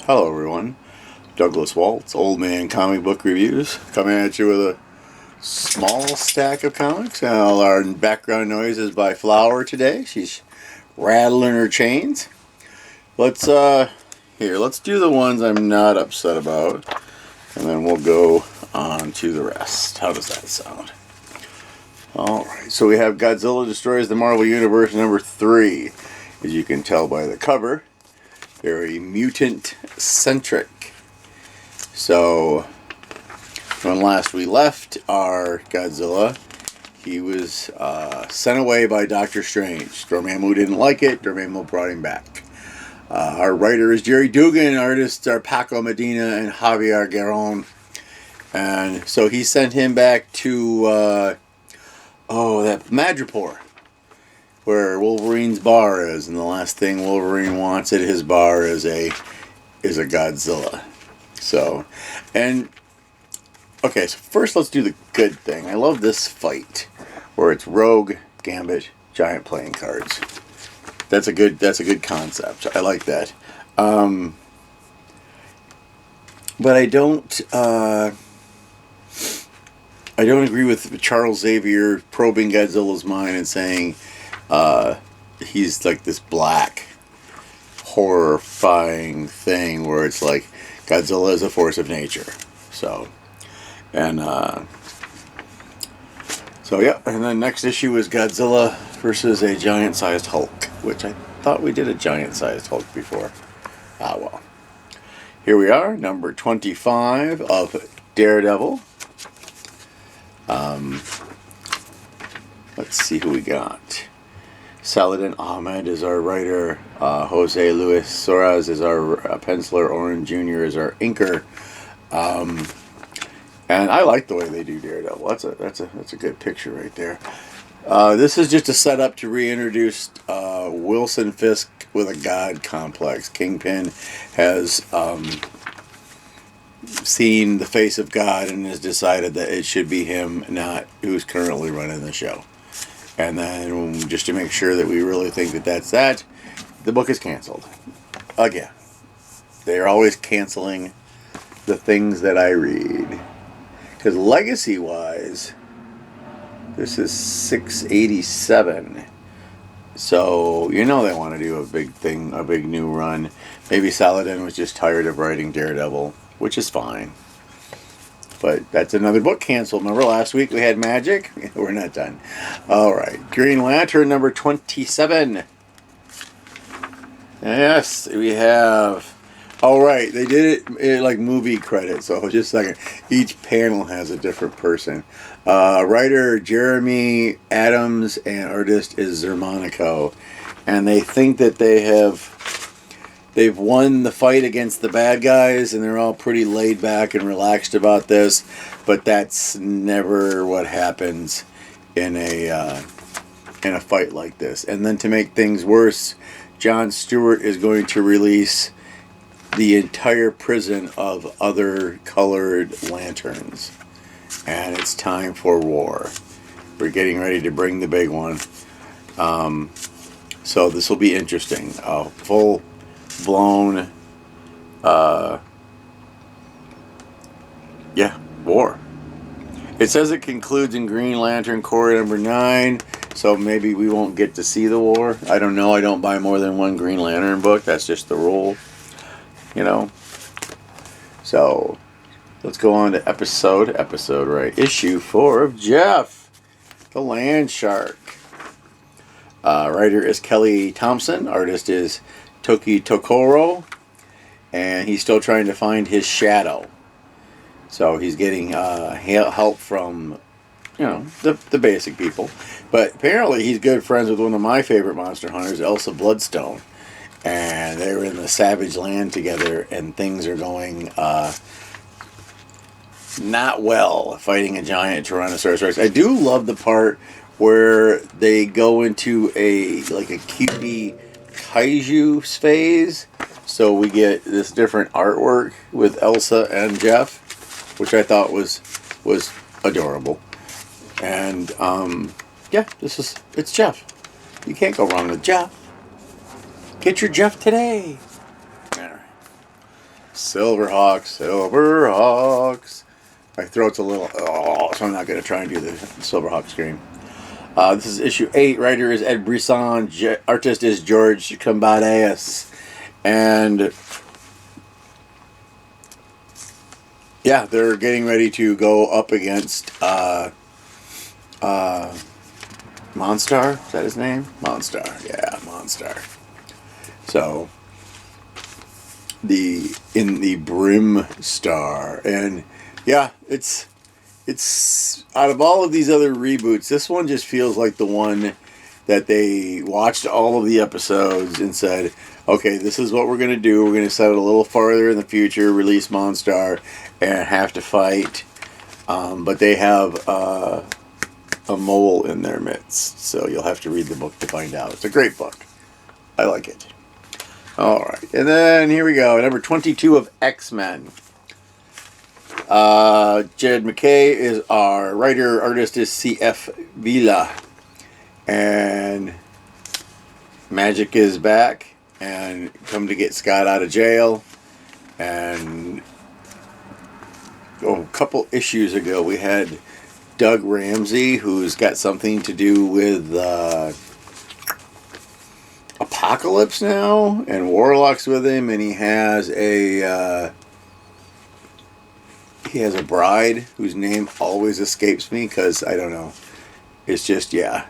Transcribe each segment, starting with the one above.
Hello everyone, Douglas Waltz, Old Man Comic Book Reviews, coming at you with a small stack of comics. Now, our background noise is by Flower today. She's rattling her chains. Let's do the ones I'm not upset about, and then we'll go on to the rest. How does that sound? Alright, so we have Godzilla Destroys the Marvel Universe number 3. As you can tell by the cover, very mutant-centric. So, when last we left our Godzilla, he was sent away by Doctor Strange. Dormammu didn't like it. Dormammu brought him back. Our writer is Jerry Dugan. Artists are Paco Medina and Javier Garron. And so he sent him back to, that Madripoor, where Wolverine's bar is, and the last thing Wolverine wants at his bar is a Godzilla. So, okay, so first let's do the good thing. I love this fight, where it's Rogue, Gambit, giant playing cards. That's a good concept. I like that. But I don't agree with Charles Xavier probing Godzilla's mind and saying he's like this black, horrifying thing where it's like Godzilla is a force of nature. So, and then next issue is Godzilla versus a giant-sized Hulk, which I thought we did a giant-sized Hulk before. Ah, well. Here we are, number 25 of Daredevil. Let's see who we got. Saladin Ahmed is our writer. Jose Luis Soares is our penciler. Oren Jr. is our inker. And I like the way they do Daredevil. That's a good picture right there. This is just a setup to reintroduce Wilson Fisk with a god complex. Kingpin has seen the face of God and has decided that it should be him, not who's currently running the show. And then, just to make sure that we really think that that's that, the book is canceled. Again. They are always canceling the things that I read. Because legacy-wise, this is 687. So, they want to do a big thing, a big new run. Maybe Saladin was just tired of writing Daredevil, which is fine. But that's another book canceled. Remember last week we had Magic? We're not done. Alright. Green Lantern number 27. Yes, we have... Alright, they did it like movie credits. So just a second. Each panel has a different person. Writer Jeremy Adams and artist is Zermanico. And they think that they've won the fight against the bad guys, and they're all pretty laid back and relaxed about this, but that's never what happens in a fight like this. And then to make things worse, Jon Stewart is going to release the entire prison of other colored lanterns, and it's time for war. We're getting ready to bring the big one. So this will be interesting. Full blown war. It says it concludes in Green Lantern Corps number 9, so maybe we won't get to see the war. I don't know. I don't buy more than one Green Lantern book. That's just the rule, So let's go on to issue 4 of Jeff, the Land Shark. Writer is Kelly Thompson. Artist is Toki Tokoro, and he's still trying to find his shadow. So he's getting help from, the basic people. But apparently he's good friends with one of my favorite monster hunters, Elsa Bloodstone. And they're in the Savage Land together, and things are going not well, fighting a giant Tyrannosaurus Rex. I do love the part where they go into a cutie kaiju phase, so we get this different artwork with Elsa and Jeff, which I thought was adorable. And it's Jeff. You can't go wrong with Jeff. Get your Jeff today. Silverhawks, Silverhawks. My throat's a little, so I'm not going to try and do the Silverhawks scream. This is issue 8. Writer is Ed Brisson. Artist is George Cambadeas. And yeah, they're getting ready to go up against Monstar. Is that his name? Monstar. Yeah, Monstar. So in the Brimstar, and yeah, it's out of all of these other reboots, this one just feels like the one that they watched all of the episodes and said, okay, this is what we're going to do. We're going to set it a little farther in the future, release Monstar, and have to fight. But they have a mole in their midst, so you'll have to read the book to find out. It's a great book. I like it. All right, and then here we go, number 22 of X-Men. Jed MacKay is our writer. Artist is C.F. Vila. And Magic is back and come to get Scott out of jail. And a couple issues ago, we had Doug Ramsey, who's got something to do with Apocalypse now, and Warlock's with him, and he has a bride whose name always escapes me because I don't know. It's just, yeah.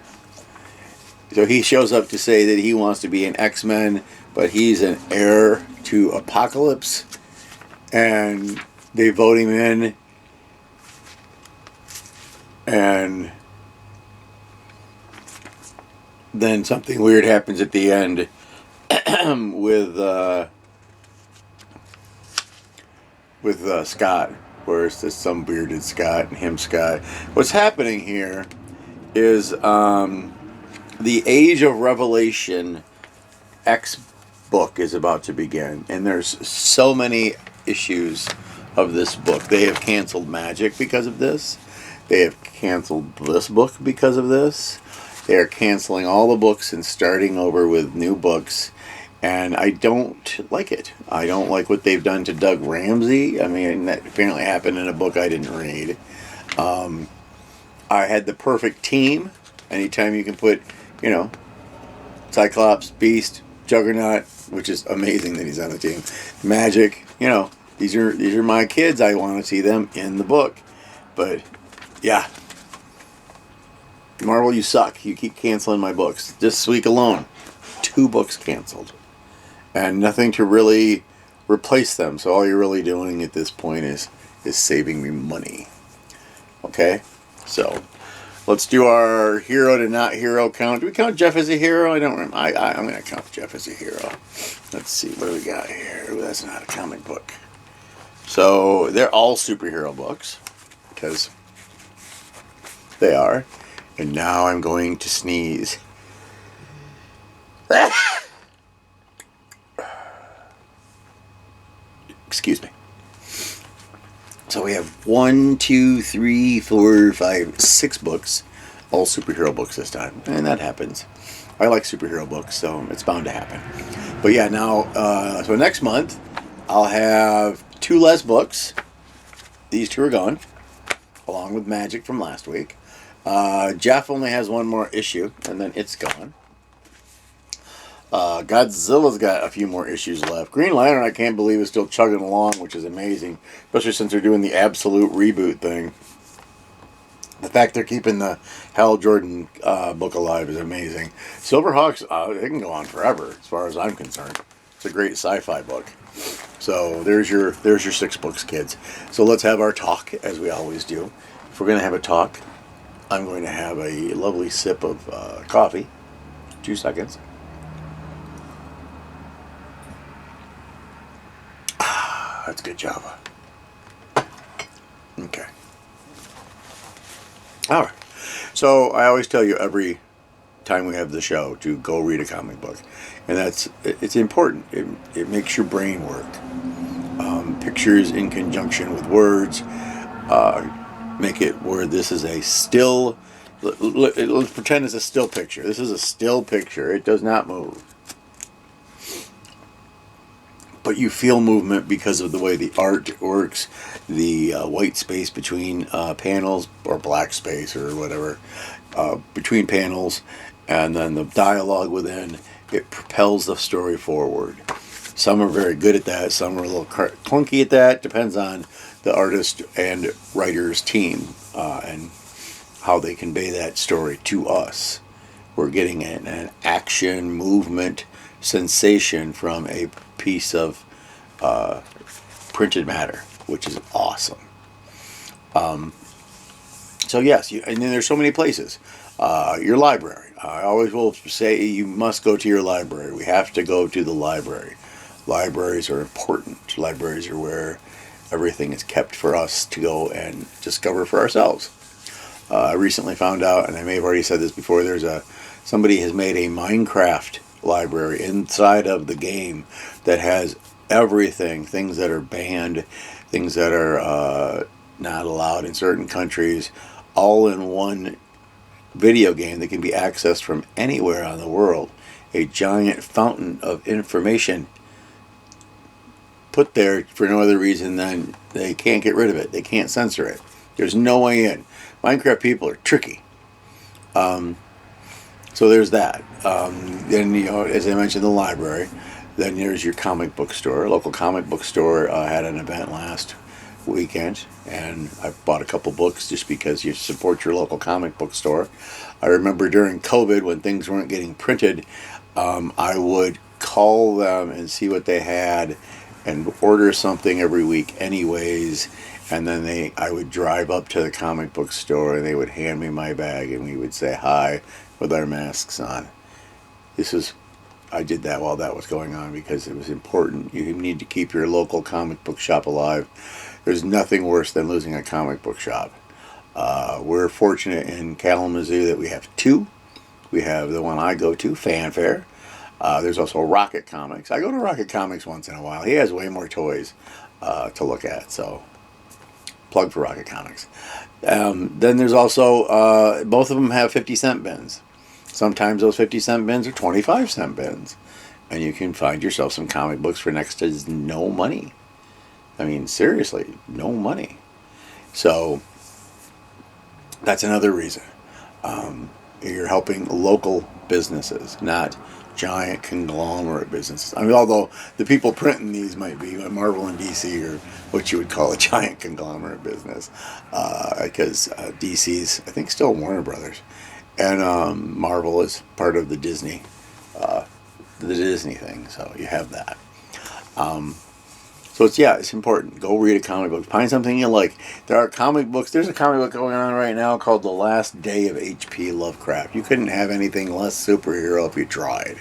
So he shows up to say that he wants to be an X-Men, but he's an heir to Apocalypse, and they vote him in, and then something weird happens at the end with Scott, where it's just some bearded Scott and him Scott. What's happening here is the Age of Revelation X book is about to begin, and there's so many issues of this book. They have canceled Magic because of this. They have canceled this book because of this. They are canceling all the books and starting over with new books, and I don't like it. I don't like what they've done to Doug Ramsey. I mean, that apparently happened in a book I didn't read. I had the perfect team. Anytime you can put, Cyclops, Beast, Juggernaut, which is amazing that he's on the team. Magic, these are my kids. I want to see them in the book. But yeah, Marvel, you suck. You keep canceling my books. This week alone, 2 books canceled, and nothing to really replace them. So all you're really doing at this point is saving me money. Okay, so let's do our hero to not hero count. Do we count Jeff as a hero? I don't remember. I'm going to count Jeff as a hero. Let's see. What do we got here? Ooh, that's not a comic book. So they're all superhero books, because they are. And now I'm going to sneeze. Excuse me. So we have 1, 2, 3, 4, 5, 6 books. All superhero books this time. And that happens. I like superhero books, so it's bound to happen. But yeah, now, so next month, I'll have 2 less books. These 2 are gone, along with Magic from last week. Jeff only has 1 more issue, and then it's gone. Godzilla's got a few more issues left. Green Lantern, I can't believe, is still chugging along, which is amazing, especially since they're doing the absolute reboot thing. The fact they're keeping the Hal Jordan book alive is amazing. Silverhawks, they can go on forever, as far as I'm concerned. It's a great sci-fi book. So there's your 6 books, kids. So let's have our talk, as we always do. If we're going to have a talk, I'm going to have a lovely sip of coffee. 2 seconds. That's good, Java. Okay. All right. So I always tell you every time we have the show to go read a comic book, and it's important. It makes your brain work. Pictures in conjunction with words make it where this is a still. Let's pretend it's a still picture. This is a still picture. It does not move. but you feel movement because of the way the art works, the white space between panels, or black space or whatever, between panels, and then the dialogue within. It propels the story forward. Some are very good at that. Some are a little clunky at that. Depends on the artist and writer's team and how they convey that story to us. We're getting an action, movement, sensation from a piece of printed matter, which is awesome. So yes, and then there's so many places. Your library. I always will say you must go to your library. We have to go to the library. Libraries are important. Libraries are where everything is kept for us to go and discover for ourselves. I recently found out, and I may have already said this before, somebody has made a Minecraft library inside of the game that has everything, things that are banned, things that are not allowed in certain countries, all in one video game that can be accessed from anywhere on the world. A giant fountain of information put there for no other reason than they can't get rid of it. They can't censor it. There's no way in. Minecraft people are tricky. So there's that. Then, as I mentioned, the library. Then there's your comic book store. Local comic book store had an event last weekend, and I bought a couple books just because you support your local comic book store. I remember during COVID when things weren't getting printed, I would call them and see what they had and order something every week anyways, and then I would drive up to the comic book store and they would hand me my bag and we would say hi with our masks on. I did that while that was going on because it was important. You need to keep your local comic book shop alive. There's nothing worse than losing a comic book shop. We're fortunate in Kalamazoo that we have two. We have the one I go to, Fanfare. There's also Rocket Comics. I go to Rocket Comics once in a while. He has way more toys to look at, so plug for Rocket Comics. Then there's also, both of them have 50-cent bins. Sometimes those 50-cent bins are 25-cent bins. And you can find yourself some comic books for next to no money. I mean, seriously, no money. So that's another reason. You're helping local businesses, not giant conglomerate businesses. I mean, although the people printing these might be Marvel and DC, or what you would call a giant conglomerate business, because DC's, I think, still Warner Brothers, and Marvel is part of the Disney thing. So you have that. So it's important. Go read a comic book. Find something you like. There are comic books. There's a comic book going on right now called The Last Day of H.P. Lovecraft. You couldn't have anything less superhero if you tried.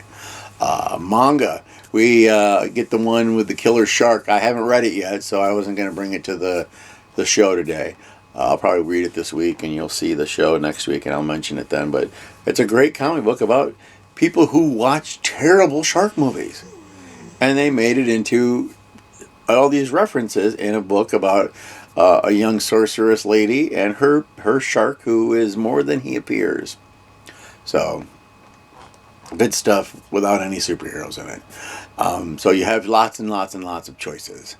Manga. We get the one with the killer shark. I haven't read it yet, so I wasn't going to bring it to the show today. I'll probably read it this week, and you'll see the show next week, and I'll mention it then. But it's a great comic book about people who watch terrible shark movies. And they made it into all these references in a book about a young sorceress lady and her shark who is more than he appears. So, good stuff without any superheroes in it. So you have lots and lots and lots of choices.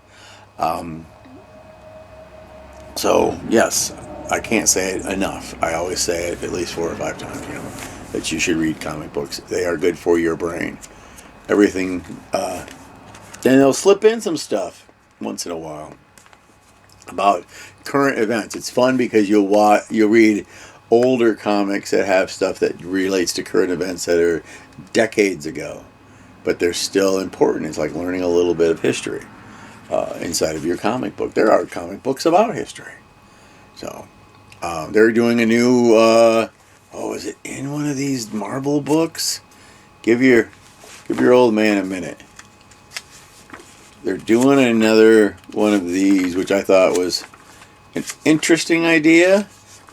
So, yes, I can't say it enough. I always say it at least 4 or 5 times, that you should read comic books. They are good for your brain. Everything, then they'll slip in some stuff once in a while about current events. It's fun because you'll read older comics that have stuff that relates to current events that are decades ago, but they're still important. It's like learning a little bit of history inside of your comic book. There are comic books about history. So they're doing a new, is it in one of these Marvel books? Give your old man a minute. They're doing another one of these, which I thought was an interesting idea.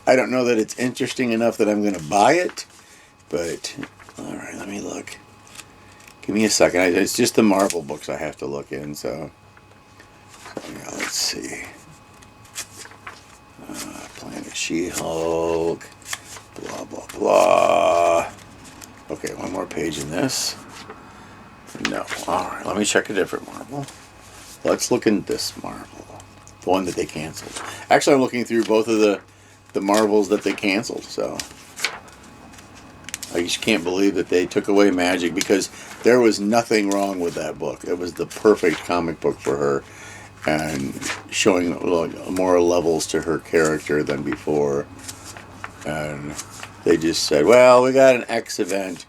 I don't know that it's interesting enough that I'm going to buy it, but all right, let me look. Give me a second. It's just the Marvel books I have to look in, so yeah, let's see. Planet She-Hulk, blah, blah, blah. Okay, one more page in this. No. Alright, let me check a different Marvel. Let's look in this Marvel. The one that they canceled. Actually, I'm looking through both of the Marvels that they canceled, so I just can't believe that they took away Magic, because there was nothing wrong with that book. It was the perfect comic book for her, and showing more levels to her character than before. And they just said, well, we got an X event.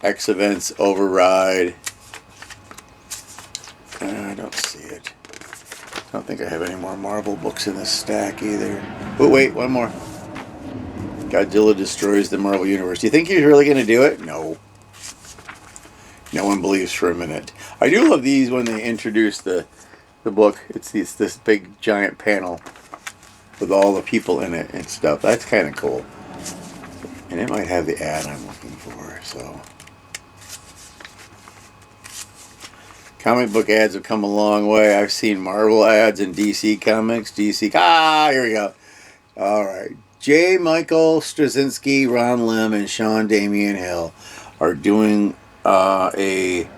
X events override. I don't see it. I don't think I have any more Marvel books in this stack either. Oh, wait, one more. Godzilla destroys the Marvel Universe. Do you think he's really going to do it? No. No one believes for a minute. I do love these when they introduce the book. It's this big giant panel with all the people in it and stuff. That's kind of cool. And it might have the ad I'm looking for, so. Comic book ads have come a long way. I've seen Marvel ads in DC Comics. DC. Here we go. All right. J. Michael Straczynski, Ron Lim, and Sean Damian Hill are doing a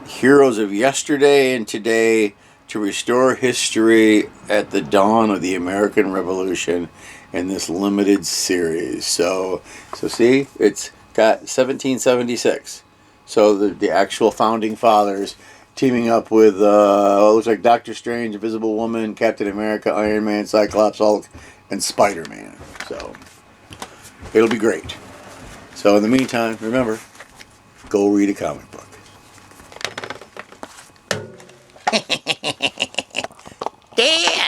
Heroes of Yesterday and Today to restore history at the dawn of the American Revolution in this limited series. So see, it's got 1776. So the actual founding fathers teaming up with it looks like Doctor Strange, Invisible Woman, Captain America, Iron Man, Cyclops, Hulk, and Spider-Man. So it'll be great. So in the meantime, remember, go read a comic book. Dad!